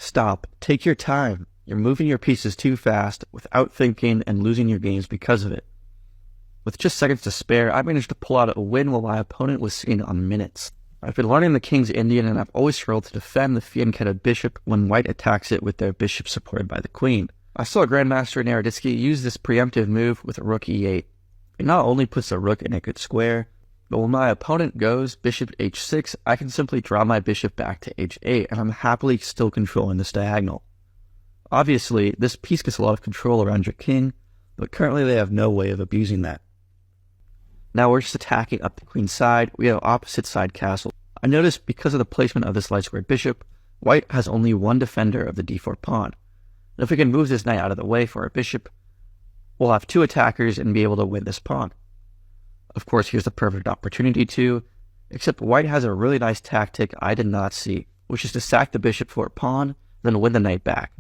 Stop. Take your time. You're moving your pieces too fast without thinking and losing your games because of it. With just seconds to spare, I managed to pull out a win while my opponent was sitting on minutes. I've been learning the King's Indian, and I've always struggled to defend the fianchetto bishop when white attacks it with their bishop supported by the queen. I saw Grandmaster Naroditsky use this preemptive move with rook e8. It not only puts the rook in a good square, but when my opponent goes bishop h6, I can simply draw my bishop back to h8, and I'm happily still controlling this diagonal. Obviously, this piece gets a lot of control around your king, but currently they have no way of abusing that. Now we're just attacking up the queen's side. We have opposite side castle. I noticed because of the placement of this light squared bishop, white has only one defender of the d4 pawn. And if we can move this knight out of the way for our bishop, we'll have two attackers and be able to win this pawn. Of course, here's the perfect opportunity to, except white has a really nice tactic I did not see, which is to sack the bishop for a pawn, then win the knight back.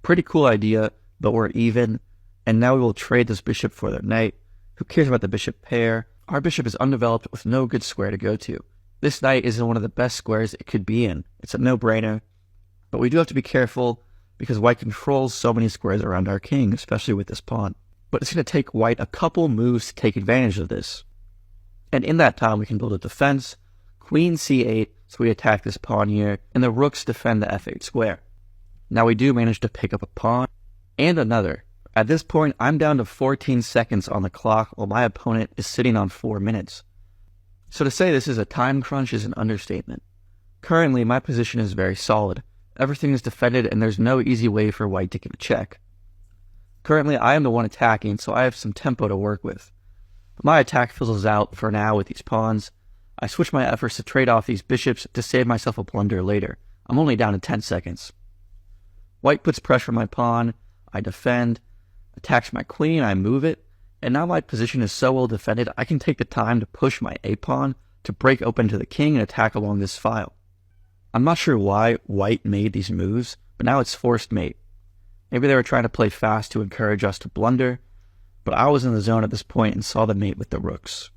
Pretty cool idea, but we're even, and now we will trade this bishop for the knight. Who cares about the bishop pair? Our bishop is undeveloped with no good square to go to. This knight is in one of the best squares it could be in. It's a no-brainer, but we do have to be careful because white controls so many squares around our king, especially with this pawn. But it's going to take white a couple moves to take advantage of this. And in that time, we can build a defense, queen c8, so we attack this pawn here, and the rooks defend the f8 square. Now we do manage to pick up a pawn, and another. At this point, I'm down to 14 seconds on the clock, while my opponent is sitting on 4 minutes. So to say this is a time crunch is an understatement. Currently, my position is very solid. Everything is defended, and there's no easy way for white to get a check. Currently, I am the one attacking, so I have some tempo to work with. But my attack fizzles out for now with these pawns. I switch my efforts to trade off these bishops to save myself a blunder later. I'm only down to 10 seconds. White puts pressure on my pawn, I defend, attacks my queen, I move it, and now my position is so well defended I can take the time to push my a-pawn to break open to the king and attack along this file. I'm not sure why white made these moves, but now it's forced mate. Maybe they were trying to play fast to encourage us to blunder, but I was in the zone at this point and saw the mate with the rooks.